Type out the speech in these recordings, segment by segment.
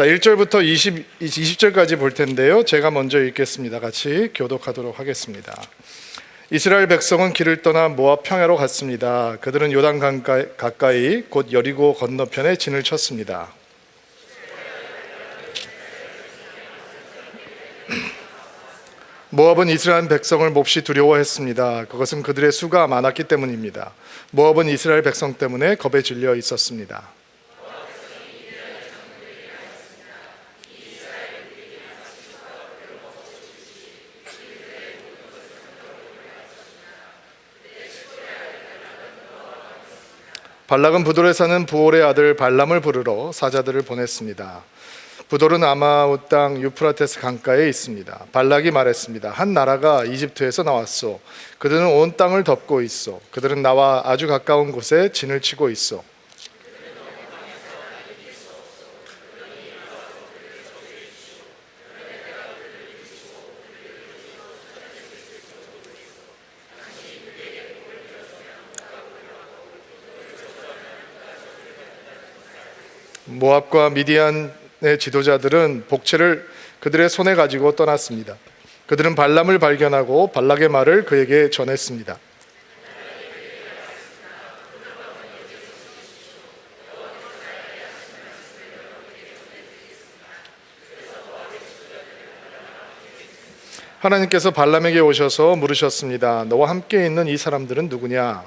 자, 1절부터 20절까지 볼 텐데요. 제가 먼저 읽겠습니다. 같이 교독하도록 하겠습니다. 이스라엘 백성은 길을 떠나 모압 평야로 갔습니다. 그들은 요단 가까이 곧 여리고 건너편에 진을 쳤습니다. 모압은 이스라엘 백성을 몹시 두려워했습니다. 그것은 그들의 수가 많았기 때문입니다. 모압은 이스라엘 백성 때문에 겁에 질려 있었습니다. 발락은 부돌에 사는 부올의 아들 발람을 부르러 사자들을 보냈습니다. 부돌은 아마웃 땅 유프라테스 강가에 있습니다. 발락이 말했습니다. 한 나라가 이집트에서 나왔소. 그들은 온 땅을 덮고 있어. 그들은 나와 아주 가까운 곳에 진을 치고 있어. 모압과 미디안의 지도자들은 복채를 그들의 손에 가지고 떠났습니다. 그들은 발람을 발견하고 발락의 말을 그에게 전했습니다. 하나님께서 발람에게 오셔서 물으셨습니다. 너와 함께 있는 이 사람들은 누구냐?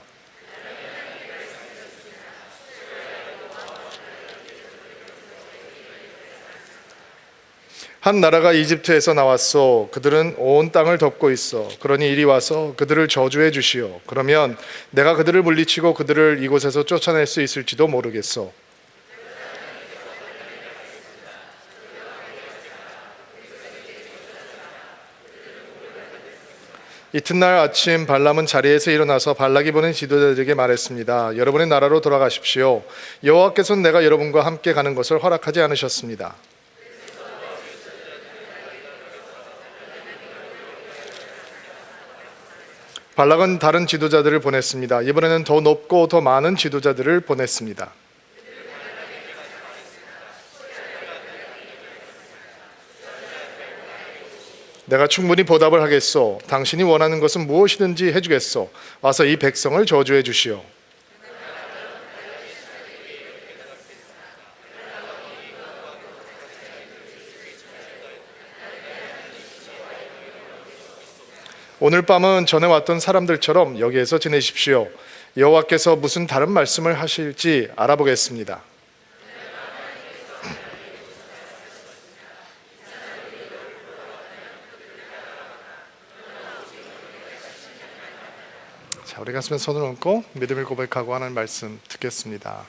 한 나라가 이집트에서 나왔소. 그들은 온 땅을 덮고 있어. 그러니 이리 와서 그들을 저주해 주시오. 그러면 내가 그들을 물리치고 그들을 이곳에서 쫓아낼 수 있을지도 모르겠소. 이튿날 아침 발람은 자리에서 일어나서 발락이 보낸 지도자들에게 말했습니다. 여러분의 나라로 돌아가십시오. 여호와께서는 내가 여러분과 함께 가는 것을 허락하지 않으셨습니다. 발락은 다른 지도자들을 보냈습니다. 이번에는 더 높고 더 많은 지도자들을 보냈습니다. 내가 충분히 보답을 하겠소. 당신이 원하는 것은 무엇이든지 해주겠소. 와서 이 백성을 저주해 주시오. 오늘 밤은 전에 왔던 사람들처럼 여기에서 지내십시오. 여호와께서 무슨 다른 말씀을 하실지 알아보겠습니다. 자, 우리 가슴에 손을 얹고 믿음을 고백하고 하는 말씀 듣겠습니다.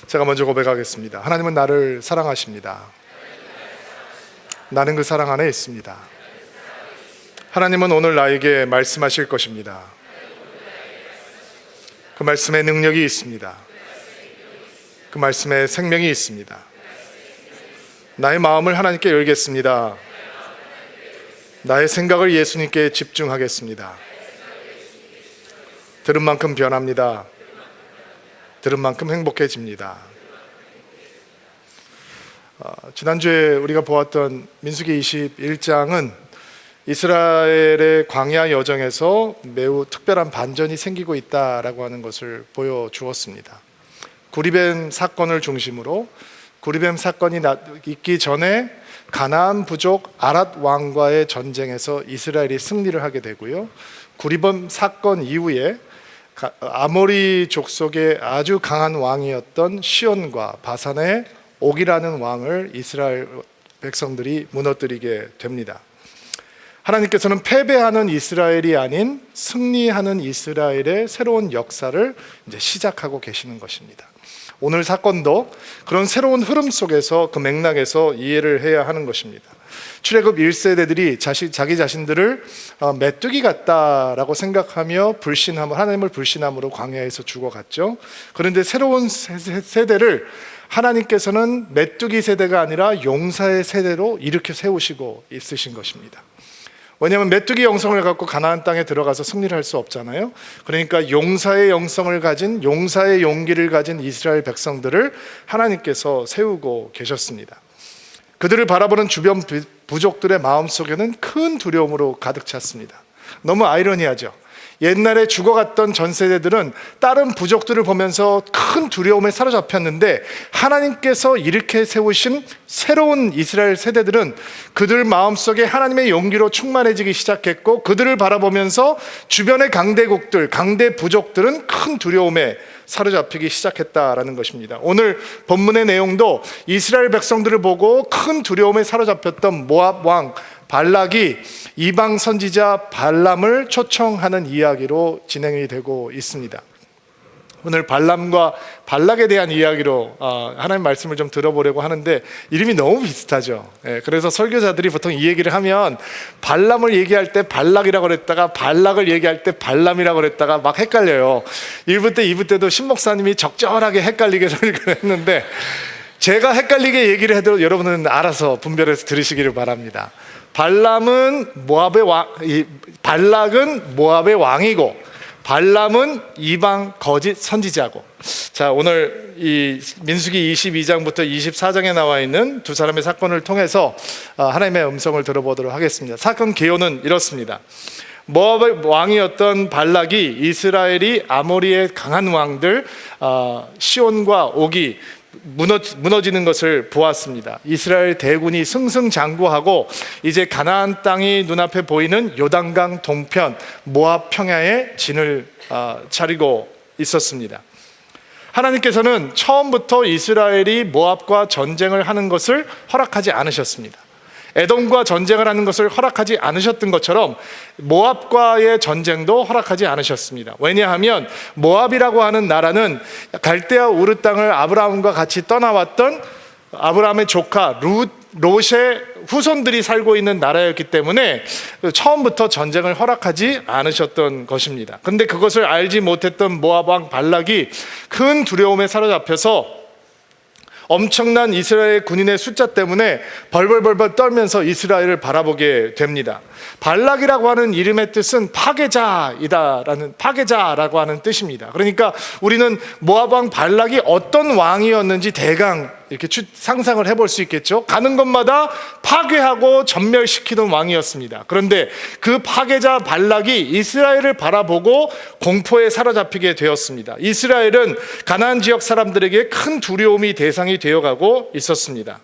제가 먼저 고백하겠습니다. 하나님은 나를 사랑하십니다. 나는 그 사랑 안에 있습니다. 하나님은 오늘 나에게 말씀하실 것입니다. 그 말씀에 능력이 있습니다. 그 말씀에 생명이 있습니다. 나의 마음을 하나님께 열겠습니다. 나의 생각을 예수님께 집중하겠습니다. 들은 만큼 변합니다. 들은 만큼 행복해집니다. 지난주에 우리가 보았던 민수기 21장은 이스라엘의 광야 여정에서 매우 특별한 반전이 생기고 있다라고 하는 것을 보여주었습니다. 구리뱀 사건을 중심으로 구리뱀 사건이 있기 전에 가나안 부족 아랏 왕과의 전쟁에서 이스라엘이 승리를 하게 되고요. 구리뱀 사건 이후에 아모리 족속의 아주 강한 왕이었던 시온과 바산의 옥이라는 왕을 이스라엘 백성들이 무너뜨리게 됩니다. 하나님께서는 패배하는 이스라엘이 아닌 승리하는 이스라엘의 새로운 역사를 이제 시작하고 계시는 것입니다. 오늘 사건도 그런 새로운 흐름 속에서 그 맥락에서 이해를 해야 하는 것입니다. 출애굽 1세대들이 자기 자신들을 메뚜기 같다라고 생각하며 하나님을 불신함으로 광야에서 죽어갔죠. 그런데 새로운 세대를 하나님께서는 메뚜기 세대가 아니라 용사의 세대로 일으켜 세우시고 있으신 것입니다. 왜냐하면 메뚜기 영성을 갖고 가나안 땅에 들어가서 승리를 할 수 없잖아요. 그러니까 용사의 영성을 가진, 용사의 용기를 가진 이스라엘 백성들을 하나님께서 세우고 계셨습니다. 그들을 바라보는 주변 부족들의 마음속에는 큰 두려움으로 가득 찼습니다. 너무 아이러니하죠. 옛날에 죽어갔던 전 세대들은 다른 부족들을 보면서 큰 두려움에 사로잡혔는데, 하나님께서 이렇게 세우신 새로운 이스라엘 세대들은 그들 마음속에 하나님의 용기로 충만해지기 시작했고, 그들을 바라보면서 주변의 강대국들, 강대 부족들은 큰 두려움에 사로잡히기 시작했다라는 것입니다. 오늘 본문의 내용도 이스라엘 백성들을 보고 큰 두려움에 사로잡혔던 모압 왕 발락이 이방 선지자 발람을 초청하는 이야기로 진행이 되고 있습니다. 오늘 발람과 발락에 대한 이야기로 하나님 말씀을 좀 들어보려고 하는데, 이름이 너무 비슷하죠. 그래서 설교자들이 보통 이 얘기를 하면 발람을 얘기할 때 발락이라고 그랬다가 발락을 얘기할 때 발람이라고 그랬다가 막 헷갈려요. 1부 때 2부 때도 신 목사님이 적절하게 헷갈리게 설교를 했는데, 제가 헷갈리게 얘기를 해도 여러분은 알아서 분별해서 들으시기를 바랍니다. 발락은 모압의 왕이고 발람은 이방 거짓 선지자고. 자, 오늘 이 민수기 22장부터 24장에 나와 있는 두 사람의 사건을 통해서 하나님의 음성을 들어보도록 하겠습니다. 사건 개요는 이렇습니다. 모압의 왕이었던 발락이 이스라엘이 아모리의 강한 왕들 시온과 옥이 무너지는 것을 보았습니다. 이스라엘 대군이 승승장구하고 이제 가나안 땅이 눈앞에 보이는 요단강 동편 모압 평야에 진을 차리고 있었습니다. 하나님께서는 처음부터 이스라엘이 모압과 전쟁을 하는 것을 허락하지 않으셨습니다. 에돔과 전쟁을 하는 것을 허락하지 않으셨던 것처럼 모압과의 전쟁도 허락하지 않으셨습니다. 왜냐하면 모압이라고 하는 나라는 갈대아 우르 땅을 아브라함과 같이 떠나왔던 아브라함의 조카 롯의 후손들이 살고 있는 나라였기 때문에 처음부터 전쟁을 허락하지 않으셨던 것입니다. 그런데 그것을 알지 못했던 모압 왕 발락이 큰 두려움에 사로잡혀서 엄청난 이스라엘 군인의 숫자 때문에 벌벌벌벌 떨면서 이스라엘을 바라보게 됩니다. 발락이라고 하는 이름의 뜻은 파괴자라고 하는 뜻입니다. 그러니까 우리는 모압 왕 발락이 어떤 왕이었는지 대강 이렇게 상상을 해볼 수 있겠죠. 가는 곳마다 파괴하고 전멸시키던 왕이었습니다. 그런데 그 파괴자 발락이 이스라엘을 바라보고 공포에 사로잡히게 되었습니다. 이스라엘은 가나안 지역 사람들에게 큰 두려움이 대상이 되어가고 있었습니다.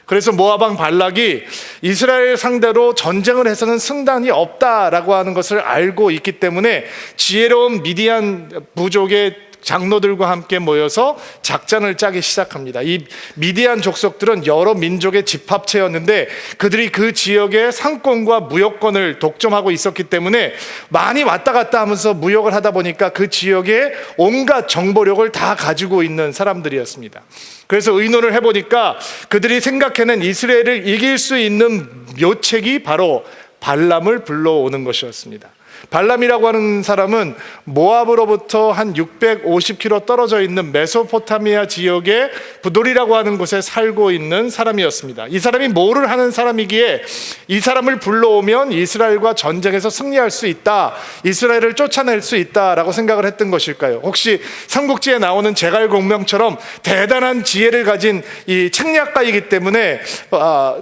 그래서 모압 왕 발락이 이스라엘 상대로 전쟁을 해서는 승산이 없다라고 하는 것을 알고 있기 때문에 지혜로운 미디안 부족의 장로들과 함께 모여서 작전을 짜기 시작합니다. 이 미디안 족속들은 여러 민족의 집합체였는데 그들이 그 지역의 상권과 무역권을 독점하고 있었기 때문에 많이 왔다 갔다 하면서 무역을 하다 보니까 그 지역의 온갖 정보력을 다 가지고 있는 사람들이었습니다. 그래서 의논을 해보니까 그들이 생각해낸 이스라엘을 이길 수 있는 묘책이 바로 발람을 불러오는 것이었습니다. 발람이라고 하는 사람은 모압으로부터 한 650km 떨어져 있는 메소포타미아 지역의 부돌이라고 하는 곳에 살고 있는 사람이었습니다. 이 사람이 뭐를 하는 사람이기에 이 사람을 불러오면 이스라엘과 전쟁에서 승리할 수 있다, 이스라엘을 쫓아낼 수 있다라고 생각을 했던 것일까요? 혹시 삼국지에 나오는 제갈공명처럼 대단한 지혜를 가진 이 책략가이기 때문에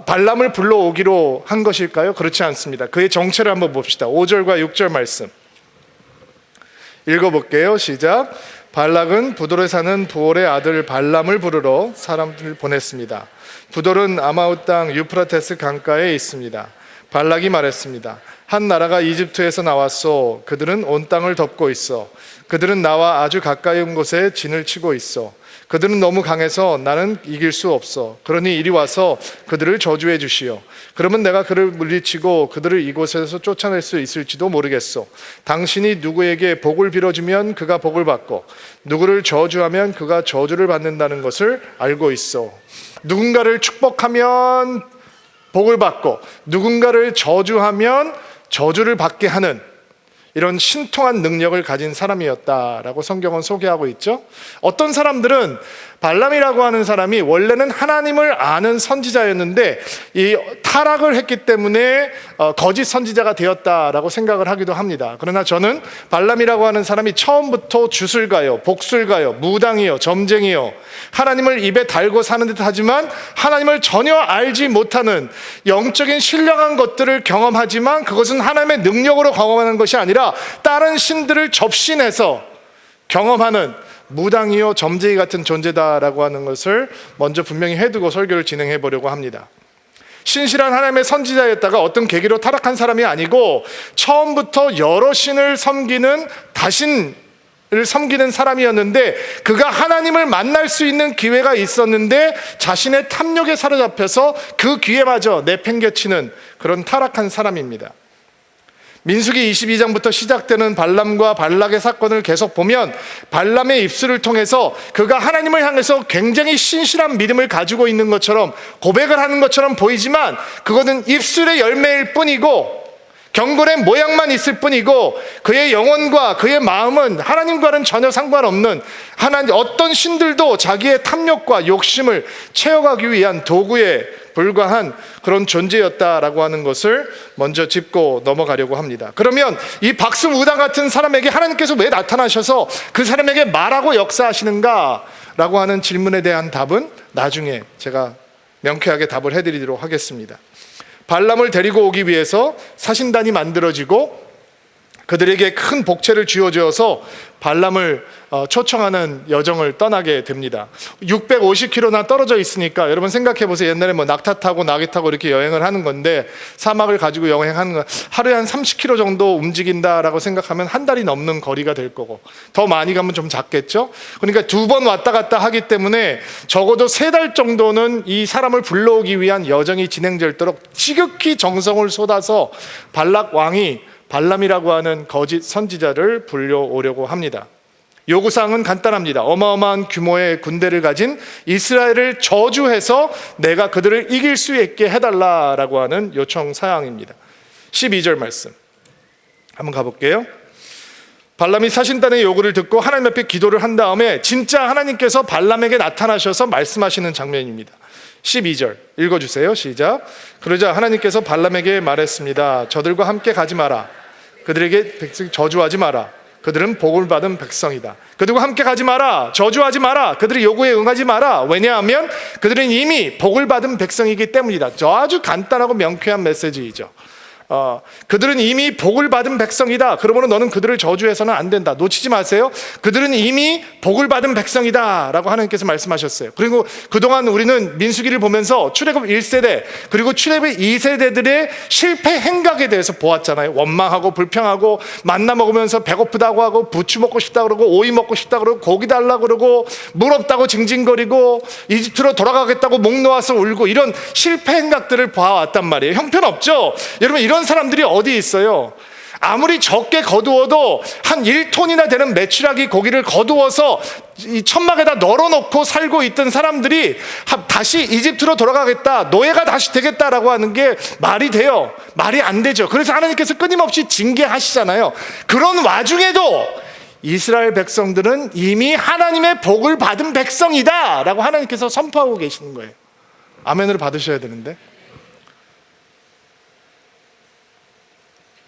발람을 불러오기로 한 것일까요? 그렇지 않습니다. 그의 정체를 한번 봅시다. 5절과 6절 말씀 읽어볼게요. 시작. 발락은 부돌에 사는 부올의 아들 발람을 부르러 사람들을 보냈습니다. 부돌은 아마웃 땅 유프라테스 강가에 있습니다. 발락이 말했습니다. 한 나라가 이집트에서 나왔소. 그들은 온 땅을 덮고 있어. 그들은 나와 아주 가까이 온 곳에 진을 치고 있어. 그들은 너무 강해서 나는 이길 수 없어. 그러니 이리 와서 그들을 저주해 주시오. 그러면 내가 그를 물리치고 그들을 이곳에서 쫓아낼 수 있을지도 모르겠소. 당신이 누구에게 복을 빌어주면 그가 복을 받고 누구를 저주하면 그가 저주를 받는다는 것을 알고 있어. 누군가를 축복하면 복을 받고 누군가를 저주하면 저주를 받게 하는 이런 신통한 능력을 가진 사람이었다라고 성경은 소개하고 있죠. 어떤 사람들은 발람이라고 하는 사람이 원래는 하나님을 아는 선지자였는데 이 타락을 했기 때문에 거짓 선지자가 되었다라고 생각을 하기도 합니다. 그러나 저는 발람이라고 하는 사람이 처음부터 주술가요, 복술가요, 무당이요, 점쟁이요, 하나님을 입에 달고 사는 듯 하지만 하나님을 전혀 알지 못하는 영적인 신령한 것들을 경험하지만 그것은 하나님의 능력으로 경험하는 것이 아니라 다른 신들을 접신해서 경험하는 무당이요 점쟁이 같은 존재다라고 하는 것을 먼저 분명히 해두고 설교를 진행해 보려고 합니다. 신실한 하나님의 선지자였다가 어떤 계기로 타락한 사람이 아니고 처음부터 여러 신을 섬기는 다신을 섬기는 사람이었는데 그가 하나님을 만날 수 있는 기회가 있었는데 자신의 탐욕에 사로잡혀서 그 기회마저 내팽개치는 그런 타락한 사람입니다. 민수기 22장부터 시작되는 발람과 발락의 사건을 계속 보면 발람의 입술을 통해서 그가 하나님을 향해서 굉장히 신실한 믿음을 가지고 있는 것처럼 고백을 하는 것처럼 보이지만 그것은 입술의 열매일 뿐이고 경건의 모양만 있을 뿐이고 그의 영혼과 그의 마음은 하나님과는 전혀 상관없는 하나님 어떤 신들도 자기의 탐욕과 욕심을 채워가기 위한 도구에 불과한 그런 존재였다라고 하는 것을 먼저 짚고 넘어가려고 합니다. 그러면 이 박수무당 같은 사람에게 하나님께서 왜 나타나셔서 그 사람에게 말하고 역사하시는가 라고 하는 질문에 대한 답은 나중에 제가 명쾌하게 답을 해드리도록 하겠습니다. 발람을 데리고 오기 위해서 사신단이 만들어지고 그들에게 큰 복채를 쥐어주어서 발람을 초청하는 여정을 떠나게 됩니다. 650km나 떨어져 있으니까 여러분 생각해 보세요. 옛날에 뭐 낙타 타고 나귀 타고 이렇게 여행을 하는 건데 사막을 가지고 여행하는 거 하루에 한 30km 정도 움직인다라고 생각하면 한 달이 넘는 거리가 될 거고 더 많이 가면 좀 작겠죠. 그러니까 2번 왔다 갔다 하기 때문에 적어도 3달 정도는 이 사람을 불러오기 위한 여정이 진행될도록 지극히 정성을 쏟아서 발락 왕이 발람이라고 하는 거짓 선지자를 불려오려고 합니다. 요구사항은 간단합니다. 어마어마한 규모의 군대를 가진 이스라엘을 저주해서 내가 그들을 이길 수 있게 해달라라고 하는 요청 사항입니다. 12절 말씀 한번 가볼게요. 발람이 사신단의 요구를 듣고 하나님 앞에 기도를 한 다음에 진짜 하나님께서 발람에게 나타나셔서 말씀하시는 장면입니다. 12절 읽어주세요. 시작. 그러자 하나님께서 발람에게 말했습니다. 저들과 함께 가지 마라. 그들에게 저주하지 마라. 그들은 복을 받은 백성이다. 그들과 함께 가지 마라. 저주하지 마라. 그들의 요구에 응하지 마라. 왜냐하면 그들은 이미 복을 받은 백성이기 때문이다. 아주 간단하고 명쾌한 메시지이죠. 그들은 이미 복을 받은 백성이다. 그러므로 너는 그들을 저주해서는 안 된다. 놓치지 마세요. 그들은 이미 복을 받은 백성이다 라고 하나님께서 말씀하셨어요. 그리고 그동안 우리는 민수기를 보면서 출애굽 1세대 그리고 출애굽 2세대들의 실패 행각에 대해서 보았잖아요. 원망하고 불평하고 만나 먹으면서 배고프다고 하고 부추 먹고 싶다고 그러고 오이 먹고 싶다고 그러고 고기 달라고 그러고 물 없다고 징징거리고 이집트로 돌아가겠다고 목 놓아서 울고 이런 실패 행각들을 봐왔단 말이에요. 형편없죠. 여러분 이런 사람들이 어디 있어요? 아무리 적게 거두어도 한 1톤이나 되는 메추라기 고기를 거두어서 이 천막에다 널어놓고 살고 있던 사람들이 다시 이집트로 돌아가겠다, 노예가 다시 되겠다라고 하는 게 말이 돼요? 말이 안 되죠. 그래서 하나님께서 끊임없이 징계하시잖아요. 그런 와중에도 이스라엘 백성들은 이미 하나님의 복을 받은 백성이다 라고 하나님께서 선포하고 계시는 거예요. 아멘으로 받으셔야 되는데.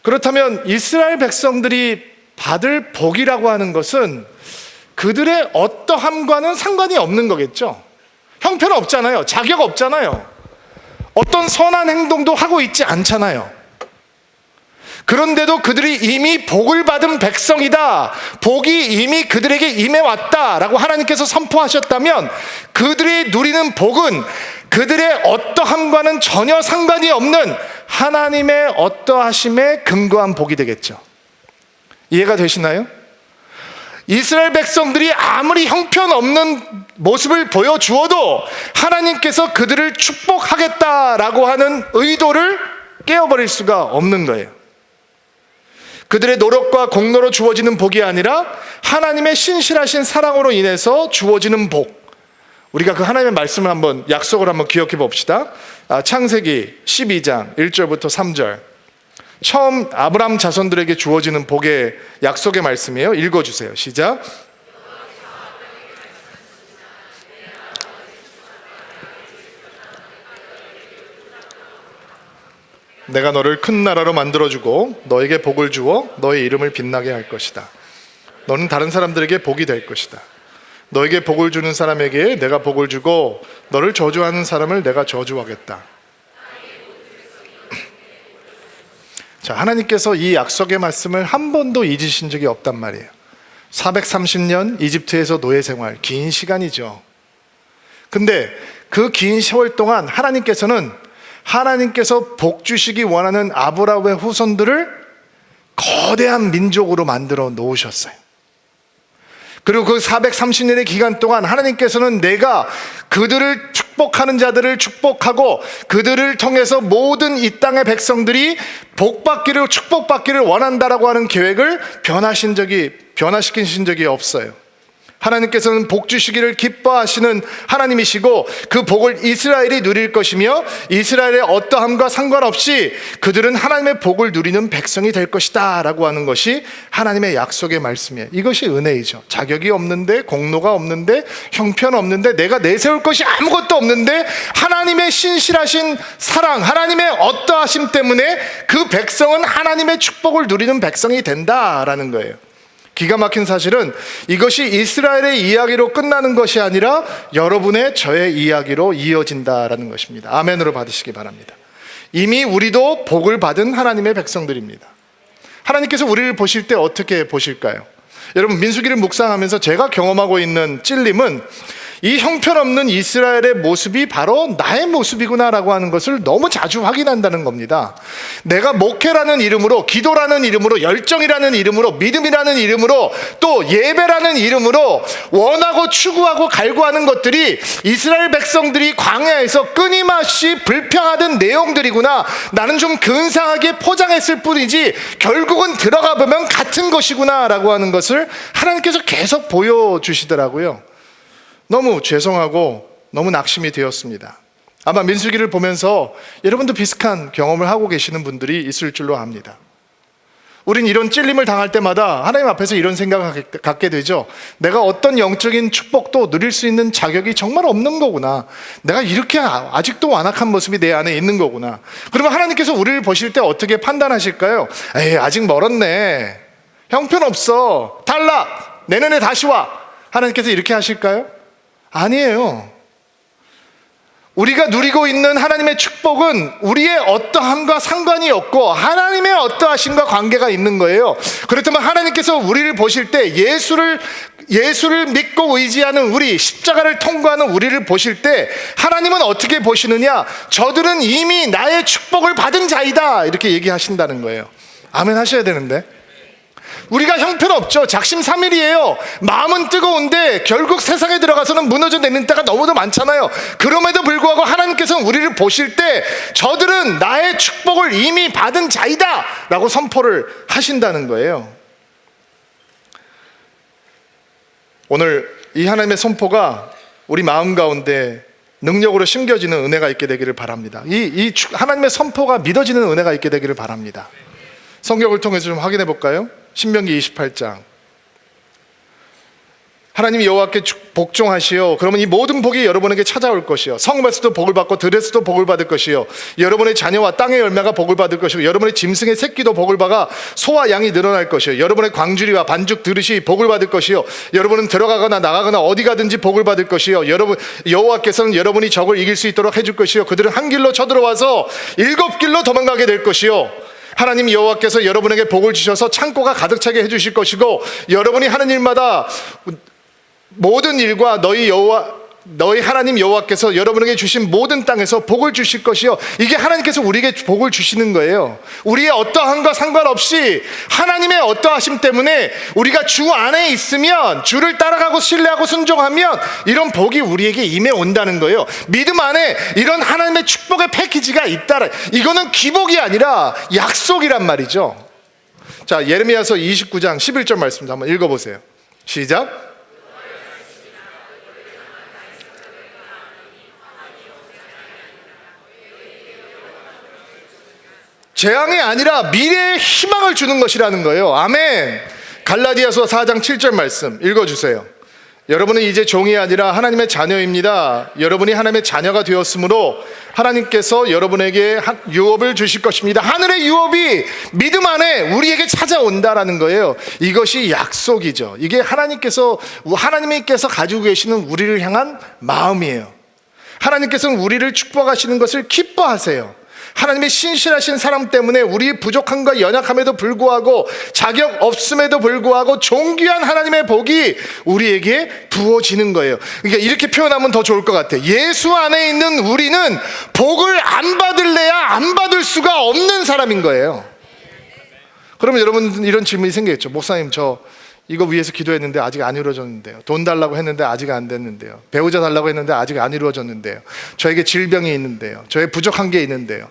그렇다면 이스라엘 백성들이 받을 복이라고 하는 것은 그들의 어떠함과는 상관이 없는 거겠죠. 형편없잖아요. 자격 없잖아요. 어떤 선한 행동도 하고 있지 않잖아요. 그런데도 그들이 이미 복을 받은 백성이다, 복이 이미 그들에게 임해왔다라고 하나님께서 선포하셨다면 그들이 누리는 복은 그들의 어떠함과는 전혀 상관이 없는 하나님의 어떠하심에 근거한 복이 되겠죠. 이해가 되시나요? 이스라엘 백성들이 아무리 형편없는 모습을 보여주어도 하나님께서 그들을 축복하겠다라고 하는 의도를 깨어버릴 수가 없는 거예요. 그들의 노력과 공로로 주어지는 복이 아니라 하나님의 신실하신 사랑으로 인해서 주어지는 복. 우리가 그 하나님의 말씀을 한번 약속을 한번 기억해 봅시다. 창세기 12장 1절부터 3절. 처음 아브라함 자손들에게 주어지는 복의 약속의 말씀이에요. 읽어주세요. 시작. 내가 너를 큰 나라로 만들어주고 너에게 복을 주어 너의 이름을 빛나게 할 것이다. 너는 다른 사람들에게 복이 될 것이다. 너에게 복을 주는 사람에게 내가 복을 주고 너를 저주하는 사람을 내가 저주하겠다. 자, 하나님께서 이 약속의 말씀을 한 번도 잊으신 적이 없단 말이에요. 430년 이집트에서 노예 생활, 긴 시간이죠. 근데 그 긴 세월 동안 하나님께서 복 주시기 원하는 아브라함의 후손들을 거대한 민족으로 만들어 놓으셨어요. 그리고 그 430년의 기간 동안 하나님께서는 내가 그들을 축복하는 자들을 축복하고 그들을 통해서 모든 이 땅의 백성들이 복받기를 축복받기를 원한다라고 하는 계획을 변화시키신 적이 없어요. 하나님께서는 복 주시기를 기뻐하시는 하나님이시고 그 복을 이스라엘이 누릴 것이며 이스라엘의 어떠함과 상관없이 그들은 하나님의 복을 누리는 백성이 될 것이다 라고 하는 것이 하나님의 약속의 말씀이에요. 이것이 은혜이죠. 자격이 없는데, 공로가 없는데, 형편 없는데, 내가 내세울 것이 아무것도 없는데 하나님의 신실하신 사랑, 하나님의 어떠하심 때문에 그 백성은 하나님의 축복을 누리는 백성이 된다라는 거예요. 기가 막힌 사실은 이것이 이스라엘의 이야기로 끝나는 것이 아니라 여러분의 저의 이야기로 이어진다라는 것입니다. 아멘으로 받으시기 바랍니다. 이미 우리도 복을 받은 하나님의 백성들입니다. 하나님께서 우리를 보실 때 어떻게 보실까요? 여러분, 민수기를 묵상하면서 제가 경험하고 있는 찔림은 이 형편없는 이스라엘의 모습이 바로 나의 모습이구나라고 하는 것을 너무 자주 확인한다는 겁니다. 내가 목회라는 이름으로, 기도라는 이름으로, 열정이라는 이름으로, 믿음이라는 이름으로, 또 예배라는 이름으로 원하고 추구하고 갈구하는 것들이 이스라엘 백성들이 광야에서 끊임없이 불평하던 내용들이구나, 나는 좀 근사하게 포장했을 뿐이지 결국은 들어가 보면 같은 것이구나 라고 하는 것을 하나님께서 계속 보여주시더라고요. 너무 죄송하고 너무 낙심이 되었습니다. 아마 민수기를 보면서 여러분도 비슷한 경험을 하고 계시는 분들이 있을 줄로 압니다. 우린 이런 찔림을 당할 때마다 하나님 앞에서 이런 생각을 갖게 되죠. 내가 어떤 영적인 축복도 누릴 수 있는 자격이 정말 없는 거구나. 내가 이렇게 아직도 완악한 모습이 내 안에 있는 거구나. 그러면 하나님께서 우리를 보실 때 어떻게 판단하실까요? 에이, 아직 멀었네. 형편없어. 탈락. 내년에 다시 와. 하나님께서 이렇게 하실까요? 아니에요. 우리가 누리고 있는 하나님의 축복은 우리의 어떠함과 상관이 없고 하나님의 어떠하심과 관계가 있는 거예요. 그렇다면 하나님께서 우리를 보실 때 예수를 믿고 의지하는 우리, 십자가를 통과하는 우리를 보실 때 하나님은 어떻게 보시느냐? 저들은 이미 나의 축복을 받은 자이다, 이렇게 얘기하신다는 거예요. 아멘 하셔야 되는데, 우리가 형편없죠. 작심삼일이에요. 마음은 뜨거운데 결국 세상에 들어가서는 무너져 내리는 때가 너무도 많잖아요. 그럼에도 불구하고 하나님께서는 우리를 보실 때 저들은 나의 축복을 이미 받은 자이다 라고 선포를 하신다는 거예요. 오늘 이 하나님의 선포가 우리 마음 가운데 능력으로 심겨지는 은혜가 있게 되기를 바랍니다. 이 하나님의 선포가 믿어지는 은혜가 있게 되기를 바랍니다. 성경을 통해서 좀 확인해 볼까요? 신명기 28장. 하나님이 여호와께 복종하시오. 그러면 이 모든 복이 여러분에게 찾아올 것이요, 성읍에서도 복을 받고 들에서도 복을 받을 것이요, 여러분의 자녀와 땅의 열매가 복을 받을 것이고 여러분의 짐승의 새끼도 복을 받아 소와 양이 늘어날 것이요, 여러분의 광주리와 반죽 들으시 복을 받을 것이요, 여러분은 들어가거나 나가거나 어디 가든지 복을 받을 것이요, 여러분 여호와께서는 여러분이 적을 이길 수 있도록 해줄 것이요, 그들은 한 길로 쳐들어와서 7길로 도망가게 될 것이요, 하나님 여호와께서 여러분에게 복을 주셔서 창고가 가득 차게 해주실 것이고 여러분이 하는 일마다 모든 일과 너희 하나님 여호와께서 여러분에게 주신 모든 땅에서 복을 주실 것이요. 이게 하나님께서 우리에게 복을 주시는 거예요. 우리의 어떠함과 상관없이 하나님의 어떠하심 때문에 우리가 주 안에 있으면, 주를 따라가고 신뢰하고 순종하면 이런 복이 우리에게 임해 온다는 거예요. 믿음 안에 이런 하나님의 축복의 패키지가 있다. 이거는 기복이 아니라 약속이란 말이죠. 자, 예레미야서 29장 11절 말씀 한번 읽어보세요. 시작. 재앙이 아니라 미래의 희망을 주는 것이라는 거예요. 아멘. 갈라디아서 4장 7절 말씀 읽어주세요. 여러분은 이제 종이 아니라 하나님의 자녀입니다. 여러분이 하나님의 자녀가 되었으므로 하나님께서 여러분에게 유업을 주실 것입니다. 하늘의 유업이 믿음 안에 우리에게 찾아온다라는 거예요. 이것이 약속이죠. 이게 하나님께서 가지고 계시는 우리를 향한 마음이에요. 하나님께서는 우리를 축복하시는 것을 기뻐하세요. 하나님의 신실하신 사랑 때문에 우리의 부족함과 연약함에도 불구하고, 자격 없음에도 불구하고 존귀한 하나님의 복이 우리에게 부어지는 거예요. 그러니까 이렇게 표현하면 더 좋을 것 같아요. 예수 안에 있는 우리는 복을 안 받을래야 안 받을 수가 없는 사람인 거예요. 그러면 여러분 이런 질문이 생기겠죠. 목사님, 저 이거 위해서 기도했는데 아직 안 이루어졌는데요. 돈 달라고 했는데 아직 안 됐는데요. 배우자 달라고 했는데 아직 안 이루어졌는데요. 저에게 질병이 있는데요. 저의 부족한 게 있는데요.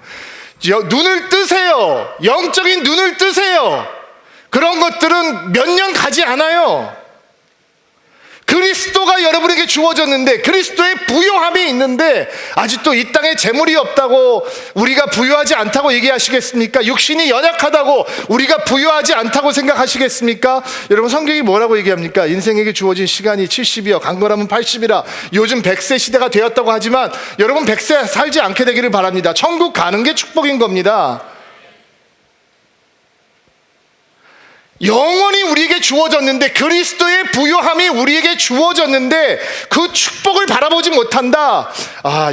눈을 뜨세요. 영적인 눈을 뜨세요. 그런 것들은 몇 년 가지 않아요. 그리스도가 여러분에게 주어졌는데, 그리스도의 부요함이 있는데 아직도 이 땅에 재물이 없다고 우리가 부유하지 않다고 얘기하시겠습니까? 육신이 연약하다고 우리가 부유하지 않다고 생각하시겠습니까? 여러분, 성경이 뭐라고 얘기합니까? 인생에게 주어진 시간이 70이요 강건하면 80이라. 요즘 100세 시대가 되었다고 하지만 여러분 100세 살지 않게 되기를 바랍니다. 천국 가는 게 축복인 겁니다. 영원히 우리에게 주어졌는데, 그리스도의 부요함이 우리에게 주어졌는데 그 축복을 바라보지 못한다.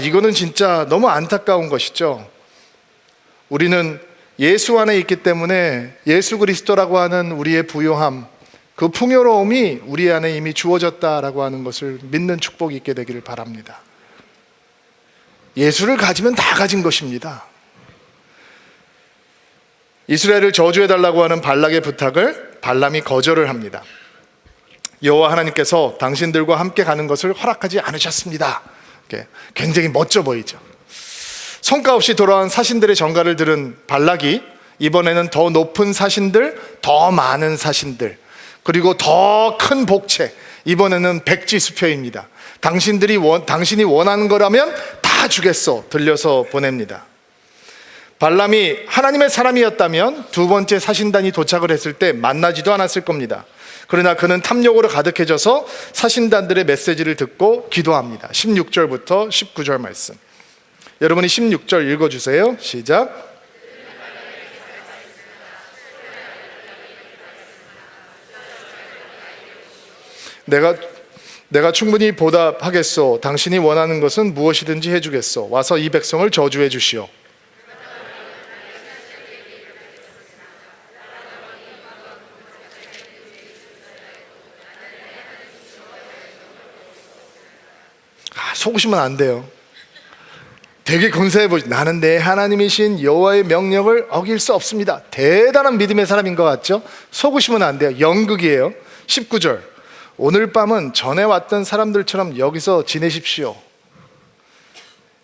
이거는 진짜 너무 안타까운 것이죠. 우리는 예수 안에 있기 때문에 예수 그리스도라고 하는 우리의 부요함, 그 풍요로움이 우리 안에 이미 주어졌다라고 하는 것을 믿는 축복이 있게 되기를 바랍니다. 예수를 가지면 다 가진 것입니다. 이스라엘을 저주해달라고 하는 발락의 부탁을 발람이 거절을 합니다. 여호와 하나님께서 당신들과 함께 가는 것을 허락하지 않으셨습니다. 굉장히 멋져 보이죠. 성과 없이 돌아온 사신들의 전가를 들은 발락이 이번에는 더 높은 사신들, 더 많은 사신들, 그리고 더 큰 복채, 이번에는 백지수표입니다. 당신이 원하는 거라면 다 주겠소 들려서 보냅니다. 발람이 하나님의 사람이었다면 두 번째 사신단이 도착을 했을 때 만나지도 않았을 겁니다. 그러나 그는 탐욕으로 가득해져서 사신단들의 메시지를 듣고 기도합니다. 16절부터 19절 말씀, 여러분이 16절 읽어주세요. 시작. 내가 충분히 보답하겠소. 당신이 원하는 것은 무엇이든지 해주겠소. 와서 이 백성을 저주해 주시오. 속으시면 안 돼요. 되게 근사해 보이죠. 나는 내 하나님이신 여호와의 명령을 어길 수 없습니다. 대단한 믿음의 사람인 것 같죠? 속으시면 안 돼요. 연극이에요. 19절, 오늘 밤은 전에 왔던 사람들처럼 여기서 지내십시오.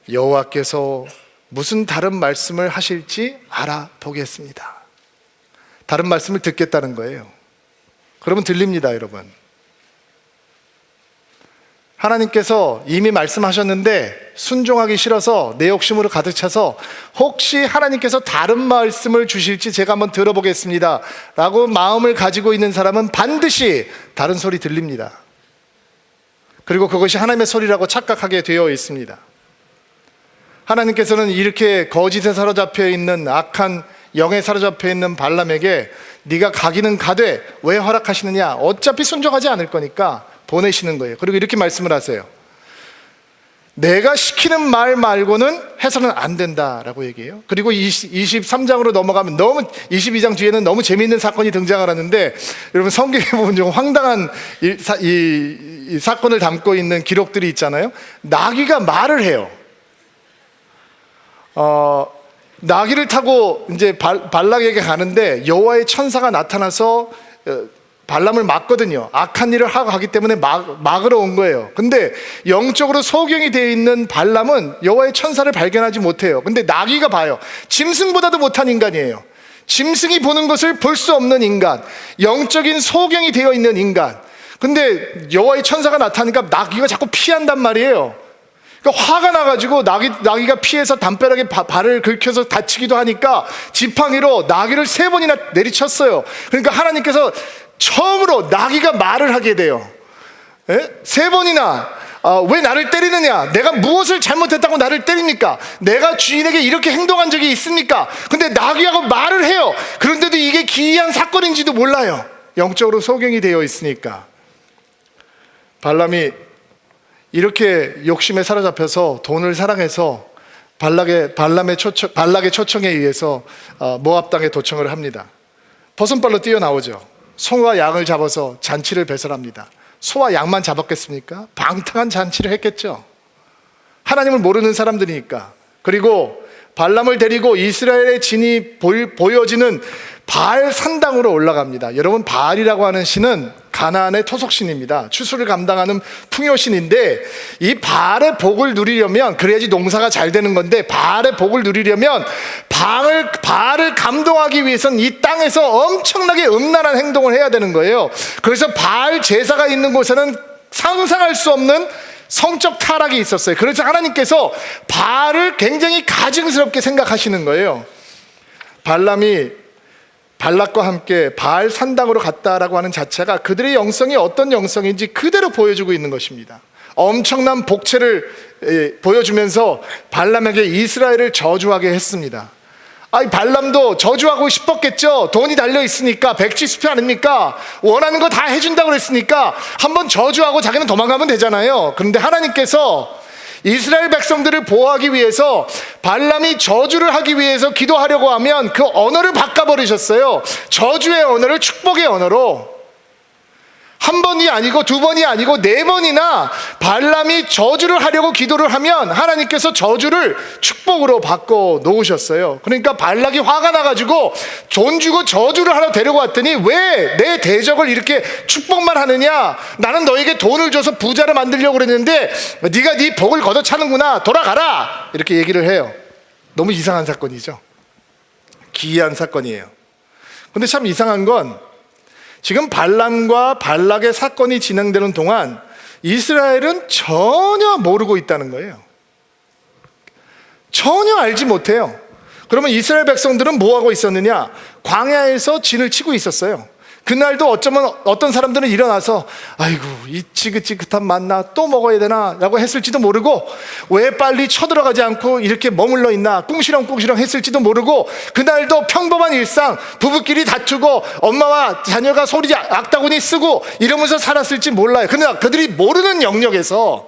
여호와께서 무슨 다른 말씀을 하실지 알아보겠습니다. 다른 말씀을 듣겠다는 거예요. 그러면 들립니다, 여러분. 하나님께서 이미 말씀하셨는데 순종하기 싫어서 내 욕심으로 가득 차서 혹시 하나님께서 다른 말씀을 주실지 제가 한번 들어보겠습니다 라고 마음을 가지고 있는 사람은 반드시 다른 소리 들립니다. 그리고 그것이 하나님의 소리라고 착각하게 되어 있습니다. 하나님께서는 이렇게 거짓에 사로잡혀 있는, 악한 영에 사로잡혀 있는 발람에게 네가 가기는 가되 왜 허락하시느냐, 어차피 순종하지 않을 거니까 보내시는 거예요. 그리고 이렇게 말씀을 하세요. 내가 시키는 말 말고는 해서는 안 된다라고 얘기해요. 그리고 23장으로 넘어가면 22장 뒤에는 너무 재미있는 사건이 등장을 하는데, 여러분 성경에 보면 좀 황당한 이 사건을 담고 있는 기록들이 있잖아요. 나귀가 말을 해요. 나귀를 타고 이제 발락에게 가는데 여호와의 천사가 나타나서 발람을 막거든요. 악한 일을 하고 가기 때문에 막으러 온 거예요. 근데 영적으로 소경이 되어 있는 발람은 여호와의 천사를 발견하지 못해요. 근데 나귀가 봐요. 짐승보다도 못한 인간이에요. 짐승이 보는 것을 볼 수 없는 인간, 영적인 소경이 되어 있는 인간. 근데 여호와의 천사가 나타나니까 나귀가 자꾸 피한단 말이에요. 그러니까 화가 나가지고 나귀가 피해서 담벼락에 발을 긁혀서 다치기도 하니까 지팡이로 나귀를 3번이나 내리쳤어요. 그러니까 하나님께서 처음으로 나귀가 말을 하게 돼요. 3번이나 왜 나를 때리느냐? 내가 무엇을 잘못했다고 나를 때립니까? 내가 주인에게 이렇게 행동한 적이 있습니까? 근데 나귀하고 말을 해요. 그런데도 이게 기이한 사건인지도 몰라요. 영적으로 소경이 되어 있으니까. 발람이 이렇게 욕심에 사로잡혀서 돈을 사랑해서 발락의 초청에 의해서 모압 땅에 도청을 합니다. 버선발로 뛰어나오죠. 소와 양을 잡아서 잔치를 배설합니다. 소와 양만 잡았겠습니까? 방탕한 잔치를 했겠죠. 하나님을 모르는 사람들이니까. 그리고 발람을 데리고 이스라엘의 진이 보여지는 바알 산당으로 올라갑니다. 여러분, 바알이라고 하는 신은 가나안의 토속신입니다. 추수를 감당하는 풍요신인데, 이 바알의 복을 누리려면, 그래야지 농사가 잘 되는 건데, 바알의 복을 누리려면 바알을 감동하기 위해서는 이 땅에서 엄청나게 음란한 행동을 해야 되는 거예요. 그래서 바알 제사가 있는 곳에는 상상할 수 없는 성적 타락이 있었어요. 그래서 하나님께서 바알을 굉장히 가증스럽게 생각하시는 거예요. 발람이 발락과 함께 바알 산당으로 갔다라고 하는 자체가 그들의 영성이 어떤 영성인지 그대로 보여주고 있는 것입니다. 엄청난 복채를 보여주면서 발람에게 이스라엘을 저주하게 했습니다. 발람도 저주하고 싶었겠죠. 돈이 달려 있으니까, 백지수표 아닙니까? 원하는 거 다 해준다고 그랬으니까 한번 저주하고 자기는 도망가면 되잖아요. 그런데 하나님께서 이스라엘 백성들을 보호하기 위해서 발람이 저주를 하기 위해서 기도하려고 하면 그 언어를 바꿔버리셨어요. 저주의 언어를 축복의 언어로. 한 번이 아니고 두 번이 아니고 네 번이나 발람이 저주를 하려고 기도를 하면 하나님께서 저주를 축복으로 바꿔 놓으셨어요. 그러니까 발락이 화가 나가지고 돈 주고 저주를 하러 데려왔더니 왜 내 대적을 이렇게 축복만 하느냐? 나는 너에게 돈을 줘서 부자를 만들려고 그랬는데 네가 네 복을 걷어차는구나. 돌아가라. 이렇게 얘기를 해요. 너무 이상한 사건이죠. 기이한 사건이에요. 근데 참 이상한 건 지금 발람과 발락의 사건이 진행되는 동안 이스라엘은 전혀 모르고 있다는 거예요. 전혀 알지 못해요. 그러면 이스라엘 백성들은 뭐 하고 있었느냐? 광야에서 진을 치고 있었어요. 그날도 어쩌면 어떤 사람들은 일어나서 아이고 이 지긋지긋한 만나 또 먹어야 되나 라고 했을지도 모르고, 왜 빨리 쳐들어가지 않고 이렇게 머물러 있나 꿍시렁꿍시렁 했을지도 모르고, 그날도 평범한 일상, 부부끼리 다투고 엄마와 자녀가 소리 악다구니 쓰고 이러면서 살았을지 몰라요. 그러나 그들이 모르는 영역에서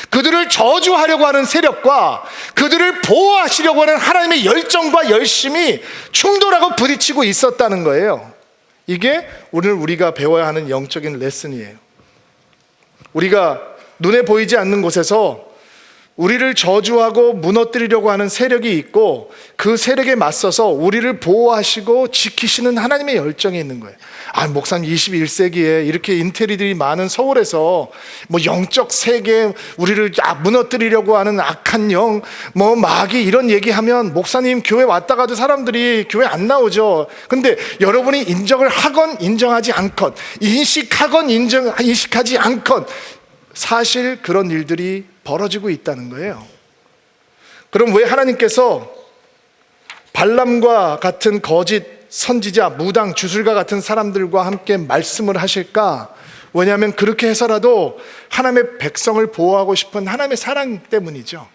그들을 저주하려고 하는 세력과 그들을 보호하시려고 하는 하나님의 열정과 열심이 충돌하고 부딪히고 있었다는 거예요. 이게 오늘 우리가 배워야 하는 영적인 레슨이에요. 우리가 눈에 보이지 않는 곳에서 우리를 저주하고 무너뜨리려고 하는 세력이 있고, 그 세력에 맞서서 우리를 보호하시고 지키시는 하나님의 열정이 있는 거예요. 목사님 21세기에 이렇게 인테리들이 많은 서울에서 뭐 영적 세계, 우리를 무너뜨리려고 하는 악한 영, 뭐 마귀 이런 얘기하면 목사님 교회 왔다가도 사람들이 교회 안 나오죠. 근데 여러분이 인정을 하건 인정하지 않건, 인식하건 인식하지 않건 사실 그런 일들이 벌어지고 있다는 거예요. 그럼 왜 하나님께서 발람과 같은 거짓 선지자, 무당, 주술가 같은 사람들과 함께 말씀을 하실까? 왜냐하면 그렇게 해서라도 하나님의 백성을 보호하고 싶은 하나님의 사랑 때문이죠.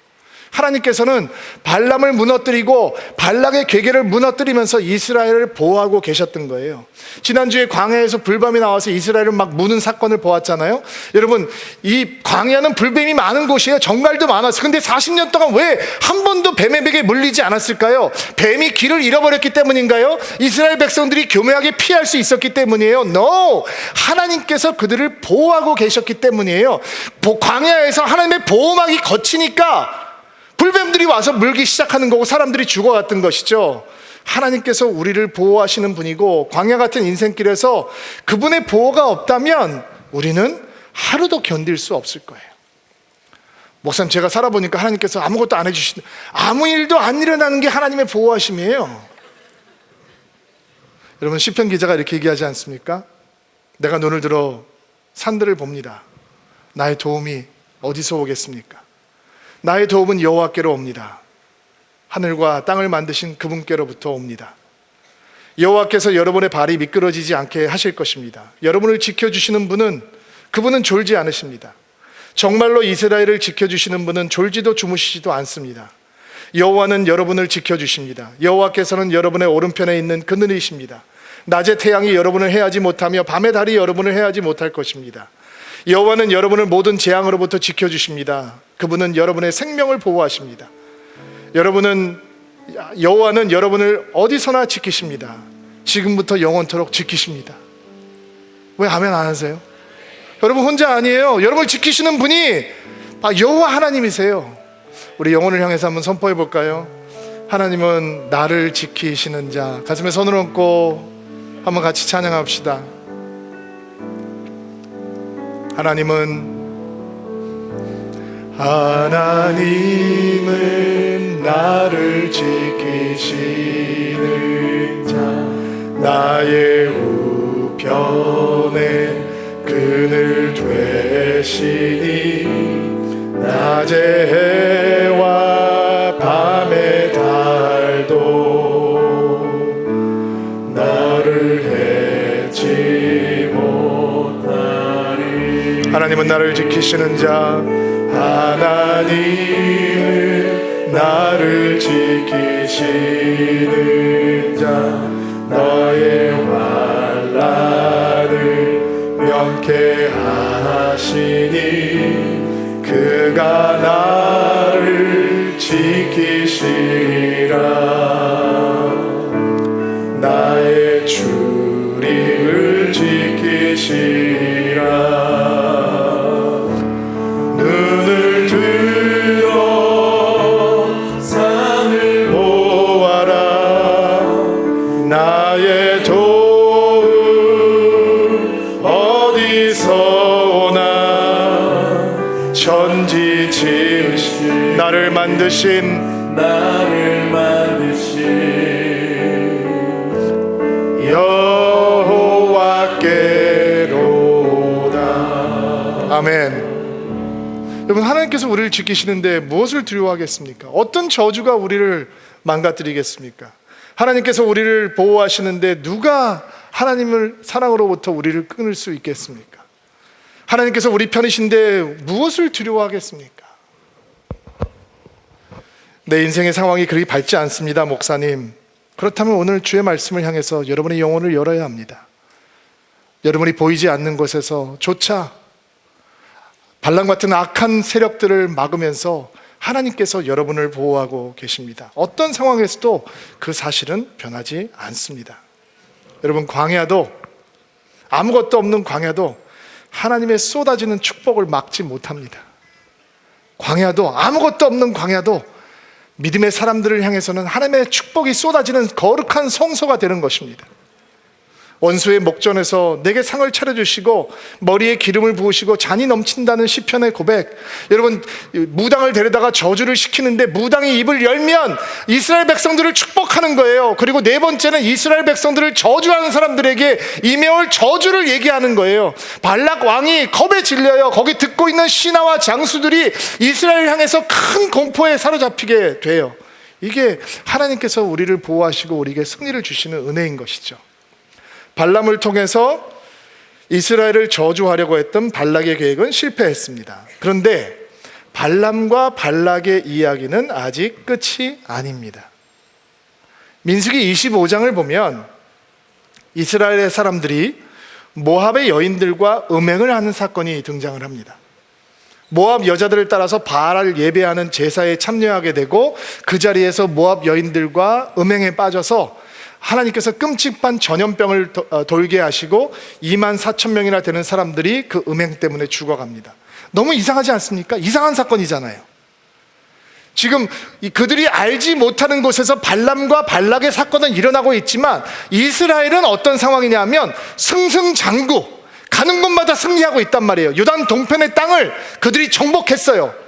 하나님께서는 발람을 무너뜨리고 발락의 괴계를 무너뜨리면서 이스라엘을 보호하고 계셨던 거예요. 지난주에 광야에서 불뱀이 나와서 이스라엘을 막 무는 사건을 보았잖아요. 여러분, 이 광야는 불뱀이 많은 곳이에요. 정갈도 많았어요. 근데 40년 동안 왜 한 번도 뱀의 벽에 물리지 않았을까요? 뱀이 길을 잃어버렸기 때문인가요? 이스라엘 백성들이 교묘하게 피할 수 있었기 때문이에요? No! 하나님께서 그들을 보호하고 계셨기 때문이에요. 광야에서 하나님의 보호막이 거치니까 불뱀들이 와서 물기 시작하는 거고 사람들이 죽어갔던 것이죠. 하나님께서 우리를 보호하시는 분이고, 광야 같은 인생길에서 그분의 보호가 없다면 우리는 하루도 견딜 수 없을 거예요. 목사님, 제가 살아보니까 하나님께서 아무것도 안 해주신, 아무 일도 안 일어나는 게 하나님의 보호하심이에요. 여러분, 시편 기자가 이렇게 얘기하지 않습니까? 내가 눈을 들어 산들을 봅니다. 나의 도움이 어디서 오겠습니까? 나의 도움은 여호와께로 옵니다. 하늘과 땅을 만드신 그분께로부터 옵니다. 여호와께서 여러분의 발이 미끄러지지 않게 하실 것입니다. 여러분을 지켜주시는 분은, 그분은 졸지 않으십니다. 정말로 이스라엘을 지켜주시는 분은 졸지도 주무시지도 않습니다. 여호와는 여러분을 지켜주십니다. 여호와께서는 여러분의 오른편에 있는 그늘이십니다. 낮에 태양이 여러분을 해하지 못하며 밤에 달이 여러분을 해하지 못할 것입니다. 여호와는 여러분을 모든 재앙으로부터 지켜주십니다. 그분은 여러분의 생명을 보호하십니다. 여호와는 여러분을 어디서나 지키십니다. 지금부터 영원토록 지키십니다. 왜 아멘 안 하세요? 여러분 혼자 아니에요. 여러분을 지키시는 분이 여호와 하나님이세요. 우리 영혼을 향해서 한번 선포해 볼까요? 하나님은 나를 지키시는 자. 가슴에 손을 얹고 한번 같이 찬양합시다. 하나님은 나를 지키시는 자, 나의 우편에 그늘 되시니 낮의 해와 밤의 달도 나를 해치 못하리. 하나님은 나를 지키시는 자, 하나님은 나를 지키시는 자, 너의 환난을 명쾌하시니 그가 나를 지키시리라. 나의 출입을 지키시리라. 눈을 들어 산을 보아라. 나의 도움 어디서 오나. 천지 지으신 나를 만드신 여호와께로다. 아멘. 여러분, 하나님께서 우리를 지키시는데 무엇을 두려워하겠습니까? 어떤 저주가 우리를 망가뜨리겠습니까? 하나님께서 우리를 보호하시는데 누가 하나님을 사랑으로부터 우리를 끊을 수 있겠습니까? 하나님께서 우리 편이신데 무엇을 두려워하겠습니까? 내 인생의 상황이 그리 밝지 않습니다, 목사님. 그렇다면 오늘 주의 말씀을 향해서 여러분의 영혼을 열어야 합니다. 여러분이 보이지 않는 곳에서조차 발람 같은 악한 세력들을 막으면서 하나님께서 여러분을 보호하고 계십니다. 어떤 상황에서도 그 사실은 변하지 않습니다. 여러분, 광야도, 아무것도 없는 광야도 하나님의 쏟아지는 축복을 막지 못합니다. 광야도, 아무것도 없는 광야도 믿음의 사람들을 향해서는 하나님의 축복이 쏟아지는 거룩한 성소가 되는 것입니다. 원수의 목전에서 내게 상을 차려주시고 머리에 기름을 부으시고 잔이 넘친다는 시편의 고백. 여러분, 무당을 데려다가 저주를 시키는데 무당이 입을 열면 이스라엘 백성들을 축복하는 거예요. 그리고 네 번째는 이스라엘 백성들을 저주하는 사람들에게 임해올 저주를 얘기하는 거예요. 발락 왕이 겁에 질려요. 거기 듣고 있는 신하와 장수들이 이스라엘을 향해서 큰 공포에 사로잡히게 돼요. 이게 하나님께서 우리를 보호하시고 우리에게 승리를 주시는 은혜인 것이죠. 발람을 통해서 이스라엘을 저주하려고 했던 발락의 계획은 실패했습니다. 그런데 발람과 발락의 이야기는 아직 끝이 아닙니다. 민수기 25장을 보면 이스라엘의 사람들이 모압의 여인들과 음행을 하는 사건이 등장을 합니다. 모압 여자들을 따라서 바알을 예배하는 제사에 참여하게 되고 그 자리에서 모압 여인들과 음행에 빠져서 하나님께서 끔찍한 전염병을 돌게 하시고 24,000명이나 되는 사람들이 그 음행 때문에 죽어갑니다. 너무 이상하지 않습니까? 이상한 사건이잖아요. 지금 그들이 알지 못하는 곳에서 발람과 발락의 사건은 일어나고 있지만 이스라엘은 어떤 상황이냐면 승승장구, 가는 곳마다 승리하고 있단 말이에요. 요단 동편의 땅을 그들이 정복했어요.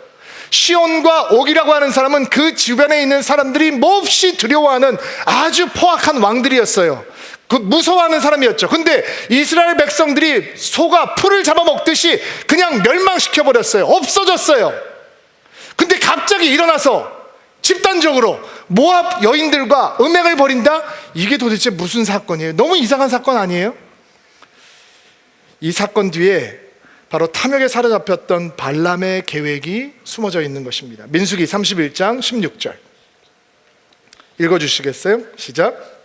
시온과 옥이라고 하는 사람은 그 주변에 있는 사람들이 몹시 두려워하는 아주 포악한 왕들이었어요. 그 무서워하는 사람이었죠. 근데 이스라엘 백성들이 소가 풀을 잡아먹듯이 그냥 멸망시켜버렸어요. 없어졌어요. 근데 갑자기 일어나서 집단적으로 모압 여인들과 음행을 벌인다? 이게 도대체 무슨 사건이에요? 너무 이상한 사건 아니에요? 이 사건 뒤에 바로 탐욕에 사로잡혔던 발람의 계획이 숨어져 있는 것입니다. 민수기 31장 16절 읽어주시겠어요? 시작.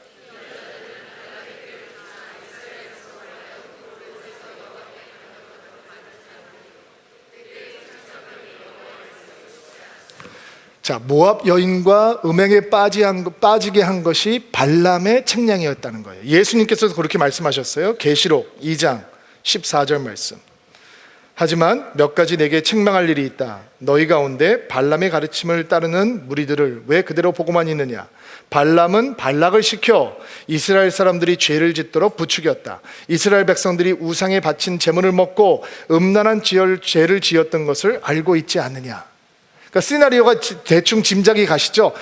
자, 모압 여인과 음행에 빠지게 한 것이 발람의 책량이었다는 거예요. 예수님께서도 그렇게 말씀하셨어요. 계시록 2장 14절 말씀. 하지만 몇 가지 내게 책망할 일이 있다. 너희 가운데 발람의 가르침을 따르는 무리들을 왜 그대로 보고만 있느냐. 발람은 발락을 시켜 이스라엘 사람들이 죄를 짓도록 부추겼다. 이스라엘 백성들이 우상에 바친 제물을 먹고 음란한 죄를 지었던 것을 알고 있지 않느냐. 그러니까 시나리오가 대충 짐작이 가시죠.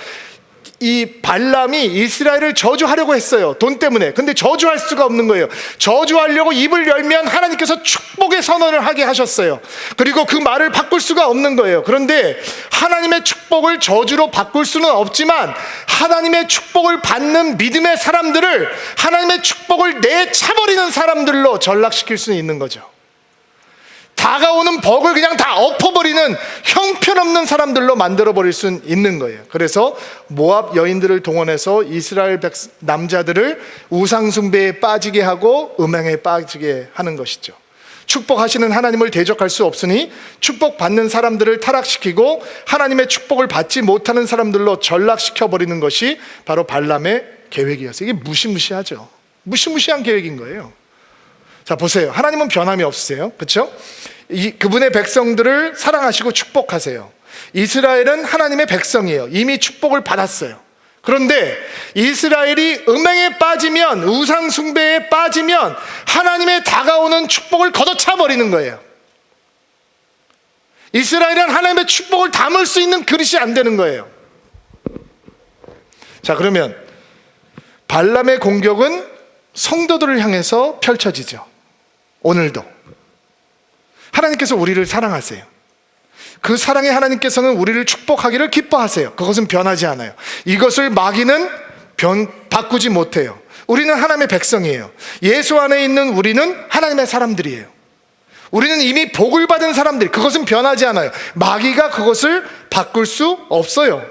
이 발람이 이스라엘을 저주하려고 했어요. 돈 때문에. 근데 저주할 수가 없는 거예요. 저주하려고 입을 열면 하나님께서 축복의 선언을 하게 하셨어요. 그리고 그 말을 바꿀 수가 없는 거예요. 그런데 하나님의 축복을 저주로 바꿀 수는 없지만 하나님의 축복을 받는 믿음의 사람들을 하나님의 축복을 내차버리는 사람들로 전락시킬 수는 있는 거죠. 다가오는 복을 그냥 다 엎어버리는 형편없는 사람들로 만들어버릴 수는 있는 거예요. 그래서 모압 여인들을 동원해서 이스라엘 남자들을 우상숭배에 빠지게 하고 음행에 빠지게 하는 것이죠. 축복하시는 하나님을 대적할 수 없으니 축복받는 사람들을 타락시키고 하나님의 축복을 받지 못하는 사람들로 전락시켜버리는 것이 바로 발람의 계획이었어요. 이게 무시무시하죠. 무시무시한 계획인 거예요. 자, 보세요. 하나님은 변함이 없으세요. 그렇죠? 그분의 백성들을 사랑하시고 축복하세요. 이스라엘은 하나님의 백성이에요. 이미 축복을 받았어요. 그런데 이스라엘이 음행에 빠지면, 우상 숭배에 빠지면 하나님의 다가오는 축복을 걷어차 버리는 거예요. 이스라엘은 하나님의 축복을 담을 수 있는 그릇이 안 되는 거예요. 자, 그러면 발람의 공격은 성도들을 향해서 펼쳐지죠. 오늘도 하나님께서 우리를 사랑하세요. 그 사랑의 하나님께서는 우리를 축복하기를 기뻐하세요. 그것은 변하지 않아요. 이것을 마귀는 바꾸지 못해요. 우리는 하나님의 백성이에요. 예수 안에 있는 우리는 하나님의 사람들이에요. 우리는 이미 복을 받은 사람들, 그것은 변하지 않아요. 마귀가 그것을 바꿀 수 없어요.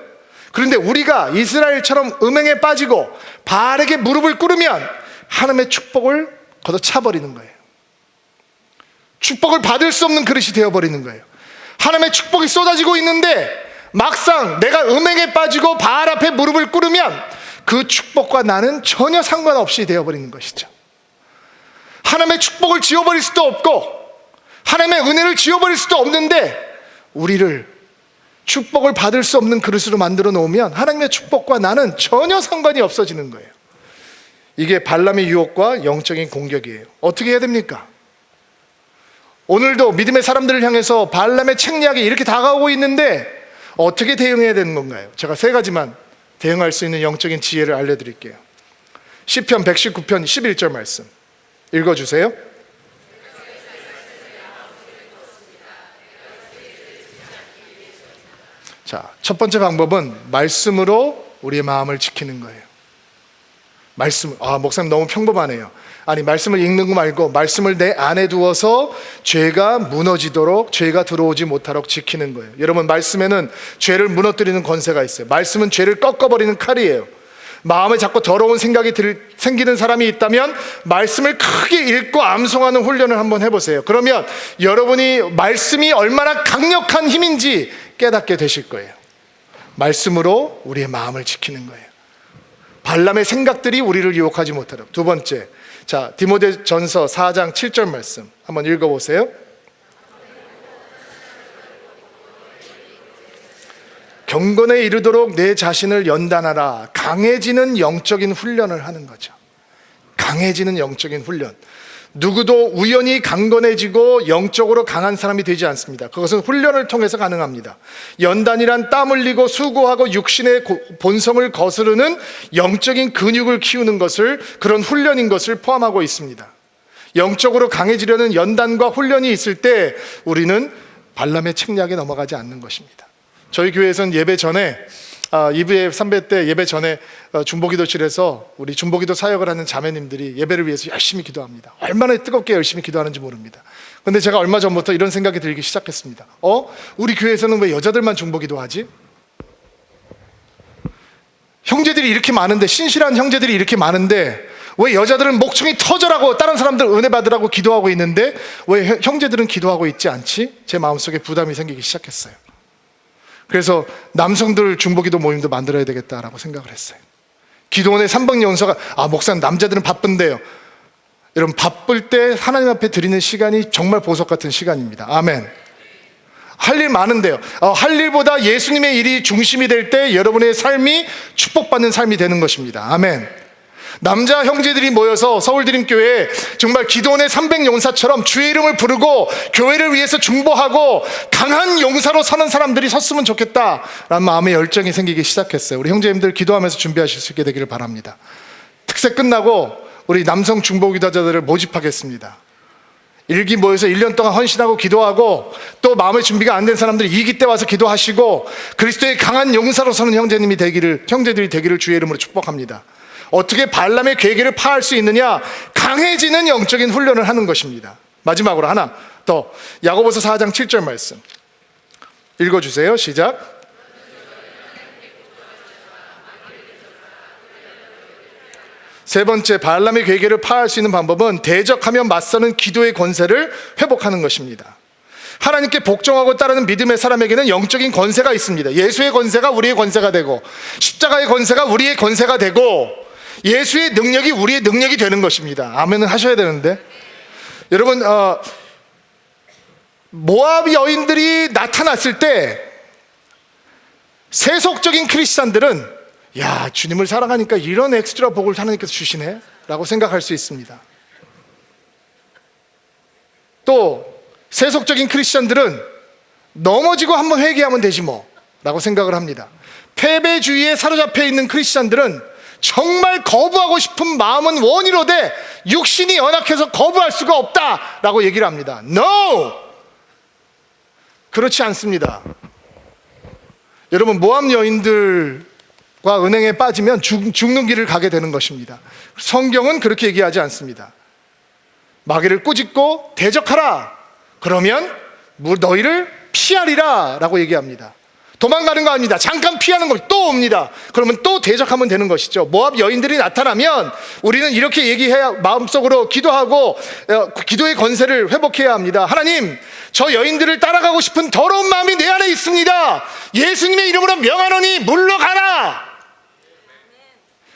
그런데 우리가 이스라엘처럼 음행에 빠지고 바알에게 무릎을 꿇으면 하나님의 축복을 걷어차버리는 거예요. 축복을 받을 수 없는 그릇이 되어버리는 거예요. 하나님의 축복이 쏟아지고 있는데 막상 내가 음행에 빠지고 바알 앞에 무릎을 꿇으면 그 축복과 나는 전혀 상관없이 되어버리는 것이죠. 하나님의 축복을 지워버릴 수도 없고 하나님의 은혜를 지워버릴 수도 없는데 우리를 축복을 받을 수 없는 그릇으로 만들어 놓으면 하나님의 축복과 나는 전혀 상관이 없어지는 거예요. 이게 발람의 유혹과 영적인 공격이에요. 어떻게 해야 됩니까? 오늘도 믿음의 사람들을 향해서 발람의 책략이 이렇게 다가오고 있는데 어떻게 대응해야 되는 건가요? 제가 3가지만 대응할 수 있는 영적인 지혜를 알려드릴게요. 시편 119편 11절 말씀 읽어주세요. 자, 첫 번째 방법은 말씀으로 우리의 마음을 지키는 거예요. 말씀, 목사님 너무 평범하네요. 아니, 말씀을 읽는 거 말고 말씀을 내 안에 두어서 죄가 무너지도록, 죄가 들어오지 못하도록 지키는 거예요. 여러분, 말씀에는 죄를 무너뜨리는 권세가 있어요. 말씀은 죄를 꺾어버리는 칼이에요. 마음에 자꾸 더러운 생각이 생기는 사람이 있다면 말씀을 크게 읽고 암송하는 훈련을 한번 해보세요. 그러면 여러분이 말씀이 얼마나 강력한 힘인지 깨닫게 되실 거예요. 말씀으로 우리의 마음을 지키는 거예요. 발람의 생각들이 우리를 유혹하지 못하도록. 두 번째, 자, 디모데전서 4장 7절 말씀 한번 읽어보세요. 경건에 이르도록 내 자신을 연단하라. 강해지는 영적인 훈련을 하는 거죠. 강해지는 영적인 훈련. 누구도 우연히 강건해지고 영적으로 강한 사람이 되지 않습니다. 그것은 훈련을 통해서 가능합니다. 연단이란 땀 흘리고 수고하고 육신의 본성을 거스르는 영적인 근육을 키우는 것을, 그런 훈련인 것을 포함하고 있습니다. 영적으로 강해지려는 연단과 훈련이 있을 때 우리는 발람의 책략에 넘어가지 않는 것입니다. 저희 교회에서는 예배 전에 2부의 3배 때 예배 전에 중보기도실에서 우리 중보기도 사역을 하는 자매님들이 예배를 위해서 열심히 기도합니다. 얼마나 뜨겁게 열심히 기도하는지 모릅니다. 근데 제가 얼마 전부터 이런 생각이 들기 시작했습니다. 우리 교회에서는 왜 여자들만 중보기도 하지? 형제들이 이렇게 많은데, 신실한 형제들이 이렇게 많은데 왜 여자들은 목청이 터져라고 다른 사람들 은혜 받으라고 기도하고 있는데 왜 형제들은 기도하고 있지 않지? 제 마음속에 부담이 생기기 시작했어요. 그래서 남성들 중보기도 모임도 만들어야 되겠다라고 생각을 했어요. 기도원의 삼박연서가 목사님 남자들은 바쁜데요. 여러분, 바쁠 때 하나님 앞에 드리는 시간이 정말 보석 같은 시간입니다. 아멘. 할 일 많은데요. 할 일보다 예수님의 일이 중심이 될 때 여러분의 삶이 축복받는 삶이 되는 것입니다. 아멘. 남자 형제들이 모여서 서울드림교회에 정말 기도원의 300용사처럼 주의 이름을 부르고 교회를 위해서 중보하고 강한 용사로 서는 사람들이 섰으면 좋겠다라는 마음의 열정이 생기기 시작했어요. 우리 형제님들 기도하면서 준비하실 수 있게 되기를 바랍니다. 특세 끝나고 우리 남성 중보기도자들을 모집하겠습니다. 일기 모여서 1년 동안 헌신하고 기도하고 또 마음의 준비가 안 된 사람들이 2기 때 와서 기도하시고 그리스도의 강한 용사로 서는 형제들이 되기를 주의 이름으로 축복합니다. 어떻게 발람의 괴계를 파할 수 있느냐? 강해지는 영적인 훈련을 하는 것입니다. 마지막으로 하나 더, 야고보서 4장 7절 말씀 읽어주세요. 시작. 세 번째, 발람의 괴계를 파할 수 있는 방법은 대적하며 맞서는 기도의 권세를 회복하는 것입니다. 하나님께 복종하고 따르는 믿음의 사람에게는 영적인 권세가 있습니다. 예수의 권세가 우리의 권세가 되고 십자가의 권세가 우리의 권세가 되고 예수의 능력이 우리의 능력이 되는 것입니다. 아멘은 하셔야 되는데, 여러분, 모압 여인들이 나타났을 때 세속적인 크리스찬들은 주님을 사랑하니까 이런 엑스트라 복을 하나님께서 주시네 라고 생각할 수 있습니다. 또 세속적인 크리스찬들은 넘어지고 한번 회개하면 되지 뭐 라고 생각을 합니다. 패배주의에 사로잡혀 있는 크리스찬들은 정말 거부하고 싶은 마음은 원이로되 육신이 연약해서 거부할 수가 없다라고 얘기를 합니다. No! 그렇지 않습니다. 여러분, 모압 여인들과 은행에 빠지면 죽는 길을 가게 되는 것입니다. 성경은 그렇게 얘기하지 않습니다. 마귀를 꾸짖고 대적하라. 그러면 너희를 피하리라 라고 얘기합니다. 도망가는 거 아닙니다. 잠깐 피하는 거, 또 옵니다. 그러면 또 대적하면 되는 것이죠. 모압 여인들이 나타나면 우리는 이렇게 얘기해야, 마음속으로 기도하고 기도의 권세를 회복해야 합니다. 하나님, 저 여인들을 따라가고 싶은 더러운 마음이 내 안에 있습니다. 예수님의 이름으로 명하노니 물러가라.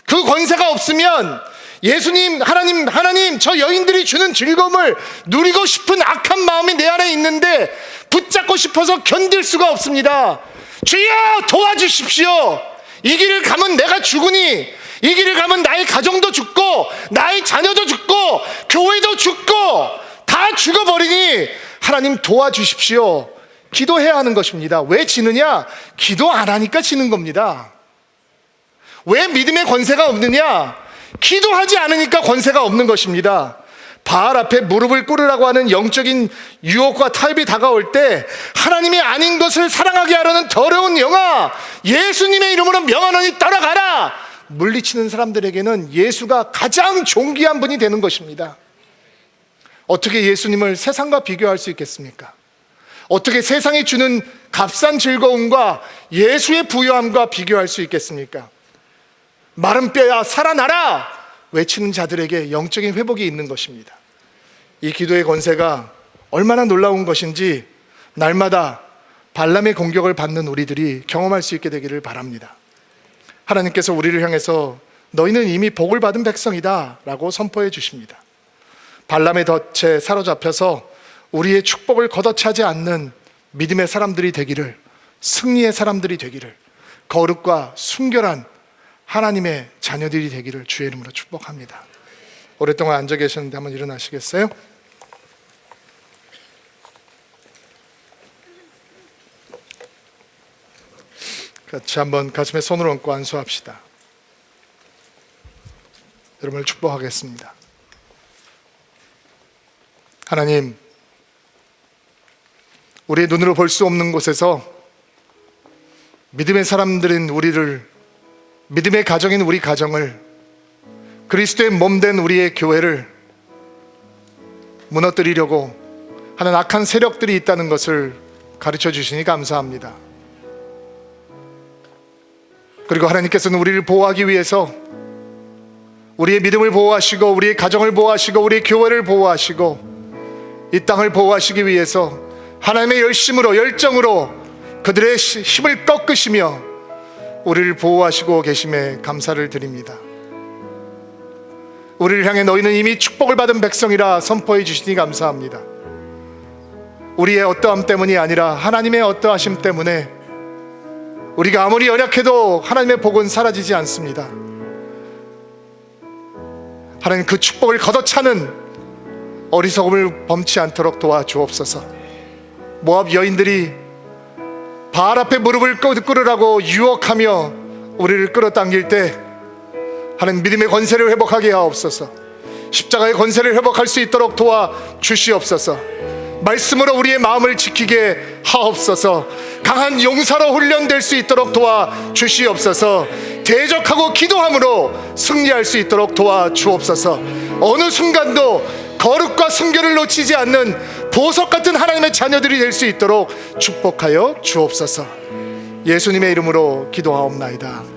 그 권세가 없으면 예수님, 하나님, 저 여인들이 주는 즐거움을 누리고 싶은 악한 마음이 내 안에 있는데 붙잡고 싶어서 견딜 수가 없습니다. 주여 도와주십시오. 이 길을 가면 내가 죽으니, 이 길을 가면 나의 가정도 죽고 나의 자녀도 죽고 교회도 죽고 다 죽어버리니 하나님 도와주십시오. 기도해야 하는 것입니다. 왜 지느냐? 기도 안 하니까 지는 겁니다. 왜 믿음의 권세가 없느냐? 기도하지 않으니까 권세가 없는 것입니다. 바알 앞에 무릎을 꿇으라고 하는 영적인 유혹과 타협이 다가올 때 하나님이 아닌 것을 사랑하게 하려는 더러운 영아, 예수님의 이름으로 명하노니 떠나가라. 물리치는 사람들에게는 예수가 가장 존귀한 분이 되는 것입니다. 어떻게 예수님을 세상과 비교할 수 있겠습니까? 어떻게 세상이 주는 값싼 즐거움과 예수의 부요함과 비교할 수 있겠습니까? 마른 뼈야 살아나라 외치는 자들에게 영적인 회복이 있는 것입니다. 이 기도의 권세가 얼마나 놀라운 것인지 날마다 발람의 공격을 받는 우리들이 경험할 수 있게 되기를 바랍니다. 하나님께서 우리를 향해서 너희는 이미 복을 받은 백성이다 라고 선포해 주십니다. 발람의 덫에 사로잡혀서 우리의 축복을 걷어차지 않는 믿음의 사람들이 되기를, 승리의 사람들이 되기를, 거룩과 순결한 하나님의 자녀들이 되기를 주의 이름으로 축복합니다. 오랫동안 앉아 계셨는데 한번 일어나시겠어요? 같이 한번 가슴에 손을 얹고 안수합시다. 여러분을 축복하겠습니다. 하나님, 우리의 눈으로 볼 수 없는 곳에서 믿음의 사람들인 우리를, 믿음의 가정인 우리 가정을, 그리스도의 몸된 우리의 교회를 무너뜨리려고 하는 악한 세력들이 있다는 것을 가르쳐 주시니 감사합니다. 그리고 하나님께서는 우리를 보호하기 위해서 우리의 믿음을 보호하시고 우리의 가정을 보호하시고 우리의 교회를 보호하시고 이 땅을 보호하시기 위해서 하나님의 열심으로 열정으로 그들의 힘을 꺾으시며 우리를 보호하시고 계심에 감사를 드립니다. 우리를 향해 너희는 이미 축복을 받은 백성이라 선포해 주시니 감사합니다. 우리의 어떠함 때문이 아니라 하나님의 어떠하심 때문에 우리가 아무리 연약해도 하나님의 복은 사라지지 않습니다. 하나님, 그 축복을 걷어차는 어리석음을 범치 않도록 도와주옵소서. 모압 여인들이 바알 앞에 무릎을 꿇으라고 유혹하며 우리를 끌어당길 때 하나님, 믿음의 권세를 회복하게 하옵소서. 십자가의 권세를 회복할 수 있도록 도와주시옵소서. 말씀으로 우리의 마음을 지키게 하옵소서. 강한 용사로 훈련될 수 있도록 도와주시옵소서. 대적하고 기도함으로 승리할 수 있도록 도와주옵소서. 어느 순간도 거룩과 순결을 놓치지 않는 보석 같은 하나님의 자녀들이 될 수 있도록 축복하여 주옵소서. 예수님의 이름으로 기도하옵나이다.